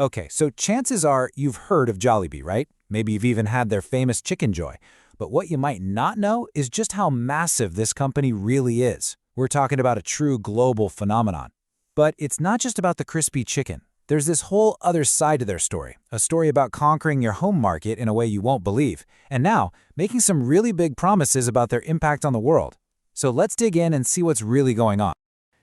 Okay, so chances are you've heard of Jollibee, right? Maybe you've even had their famous Chicken Joy. But what you might not know is just how massive this company really is. We're talking about a true global phenomenon. But it's not just about the crispy chicken. There's this whole other side to their story, a story about conquering your home market in a way you won't believe, and now making some really big promises about their impact on the world. So let's dig in and see what's really going on.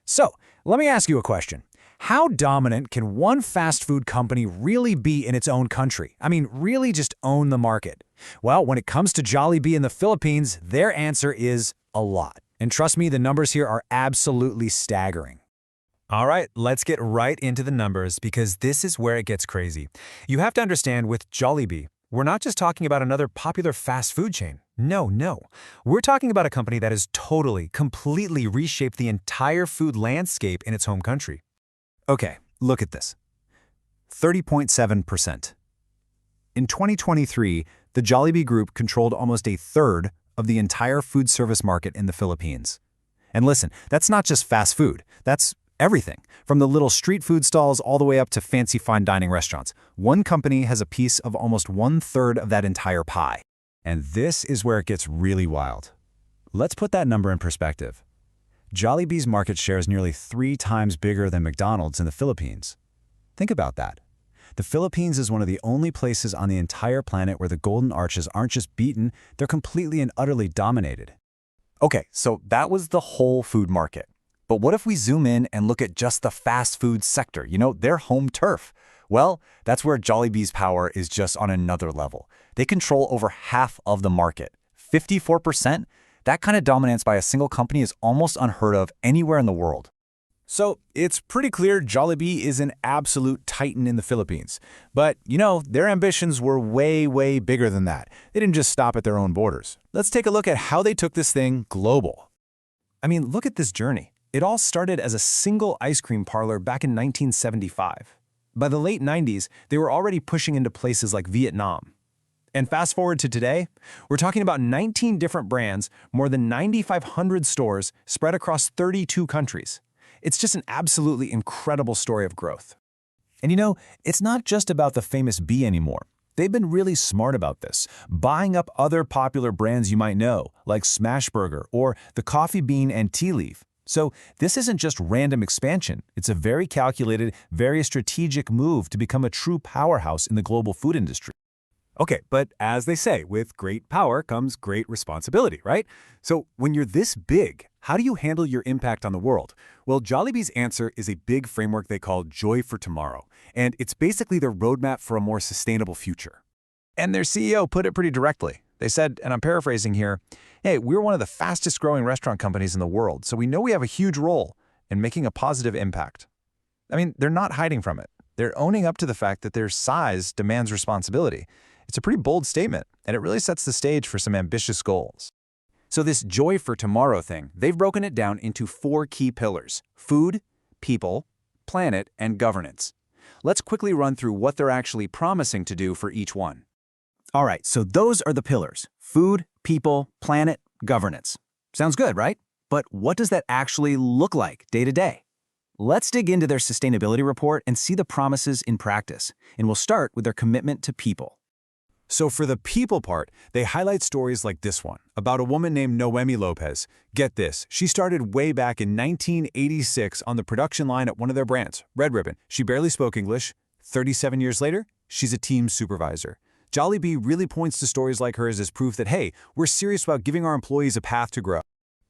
So, let me ask you a question. How dominant can one fast food company really be in its own country? I mean, really just own the market? Well, when it comes to Jollibee in the Philippines, their answer is a lot. And trust me, the numbers here are absolutely staggering. All right, let's get right into the numbers because this is where it gets crazy. You have to understand with Jollibee, we're not just talking about another popular fast food chain. No. We're talking about a company that has totally, completely reshaped the entire food landscape in its home country. Okay, look at this. 30.7%. In 2023, the Jollibee Group controlled almost a third of the entire food service market in the Philippines. And listen, that's not just fast food. That's everything, from the little street food stalls all the way up to fancy fine dining restaurants. One company has a piece of almost 1/3 of that entire pie. And this is where it gets really wild. Let's put that number in perspective. Jollibee's market share is nearly 3 times bigger than McDonald's in the Philippines. Think about that. The Philippines is one of the only places on the entire planet where the Golden Arches aren't just beaten, they're completely and utterly dominated. Okay, so that was the whole food market. But what if we zoom in and look at just the fast food sector, their home turf? Well, that's where Jollibee's power is just on another level. They control over half of the market, 54%. That kind of dominance by a single company is almost unheard of anywhere in the world. So it's pretty clear Jollibee is an absolute titan in the Philippines. But, their ambitions were way bigger than that. They didn't just stop at their own borders. Let's take a look at how they took this thing global. I mean, look at this journey. It all started as a single ice cream parlor back in 1975. By the late 90s, they were already pushing into places like Vietnam. And fast forward to today, we're talking about 19 different brands, more than 9,500 stores spread across 32 countries. It's just an absolutely incredible story of growth. And it's not just about the famous B anymore. They've been really smart about this, buying up other popular brands you might know, like Smashburger or the Coffee Bean and Tea Leaf. So this isn't just random expansion. It's a very calculated, very strategic move to become a true powerhouse in the global food industry. Okay, but as they say, with great power comes great responsibility, right? So when you're this big, how do you handle your impact on the world? Well, Jollibee's answer is a big framework they call Joy for Tomorrow, and it's basically their roadmap for a more sustainable future. And their CEO put it pretty directly. They said, and I'm paraphrasing here, hey, we're one of the fastest growing restaurant companies in the world, so we know we have a huge role in making a positive impact. I mean, they're not hiding from it. They're owning up to the fact that their size demands responsibility. It's a pretty bold statement, and it really sets the stage for some ambitious goals. So this Joy for Tomorrow thing, they've broken it down into 4 key pillars: food, people, planet, and governance. Let's quickly run through what they're actually promising to do for each one. All right, so those are the pillars: food, people, planet, governance. Sounds good, right? But what does that actually look like day to day? Let's dig into their sustainability report and see the promises in practice. And we'll start with their commitment to people. So for the people part, they highlight stories like this one, about a woman named Noemi Lopez. Get this, she started way back in 1986 on the production line at one of their brands, Red Ribbon. She barely spoke English. 37 years later, she's a team supervisor. Jollibee really points to stories like hers as proof that, hey, we're serious about giving our employees a path to grow.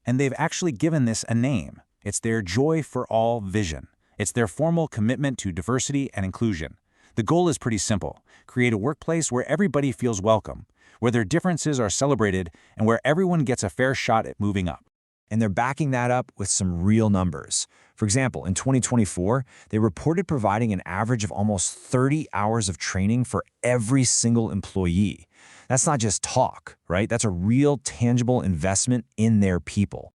And they've actually given this a name. It's their Joy for All vision. It's their formal commitment to diversity and inclusion. The goal is pretty simple: create a workplace where everybody feels welcome, where their differences are celebrated, and where everyone gets a fair shot at moving up. And they're backing that up with some real numbers. For example, in 2024, they reported providing an average of almost 30 hours of training for every single employee. That's not just talk, right? That's a real, tangible investment in their people.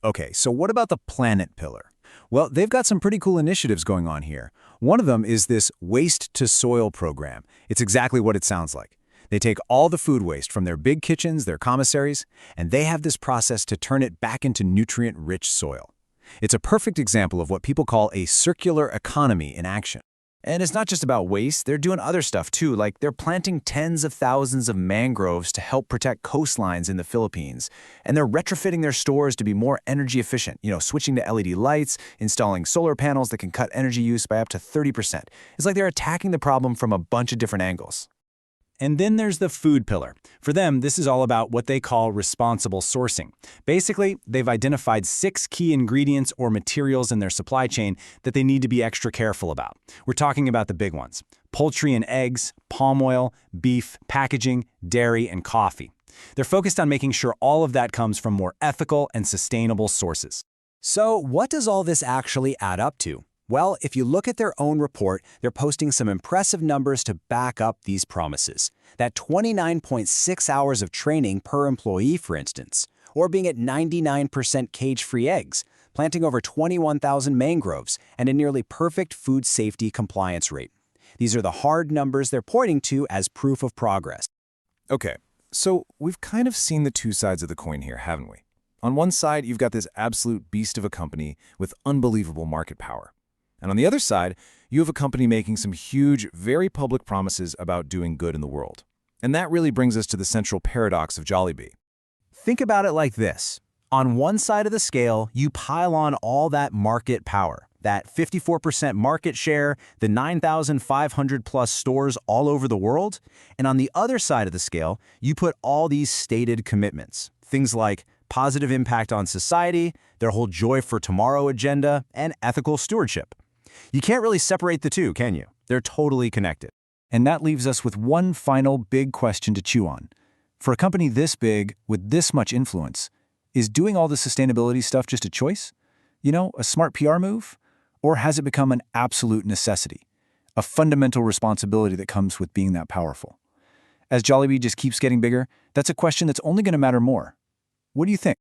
Okay, so what about the planet pillar? Well, they've got some pretty cool initiatives going on here. One of them is this Waste to Soil program. It's exactly what it sounds like. They take all the food waste from their big kitchens, their commissaries, and they have this process to turn it back into nutrient-rich soil. It's a perfect example of what people call a circular economy in action. And it's not just about waste, they're doing other stuff too, like they're planting tens of thousands of mangroves to help protect coastlines in the Philippines. And they're retrofitting their stores to be more energy efficient, switching to LED lights, installing solar panels that can cut energy use by up to 30%. It's like they're attacking the problem from a bunch of different angles. And then there's the food pillar. For them, this is all about what they call responsible sourcing. Basically, they've identified 6 key ingredients or materials in their supply chain that they need to be extra careful about. We're talking about the big ones: poultry and eggs, palm oil, beef, packaging, dairy, and coffee. They're focused on making sure all of that comes from more ethical and sustainable sources. So, what does all this actually add up to? Well, if you look at their own report, they're posting some impressive numbers to back up these promises. That 29.6 hours of training per employee, for instance, or being at 99% cage-free eggs, planting over 21,000 mangroves, and a nearly perfect food safety compliance rate. These are the hard numbers they're pointing to as proof of progress. Okay, so we've kind of seen the two sides of the coin here, haven't we? On one side, you've got this absolute beast of a company with unbelievable market power. And on the other side, you have a company making some huge, very public promises about doing good in the world. And that really brings us to the central paradox of Jollibee. Think about it like this. On one side of the scale, you pile on all that market power, that 54% market share, the 9,500 plus stores all over the world. And on the other side of the scale, you put all these stated commitments, things like positive impact on society, their whole Joy for Tomorrow agenda, and ethical stewardship. You can't really separate the two, can you? They're totally connected. And that leaves us with one final big question to chew on. For a company this big, with this much influence, is doing all the sustainability stuff just a choice? A smart PR move? Or has it become an absolute necessity? A fundamental responsibility that comes with being that powerful? As Jollibee just keeps getting bigger, that's a question that's only going to matter more. What do you think?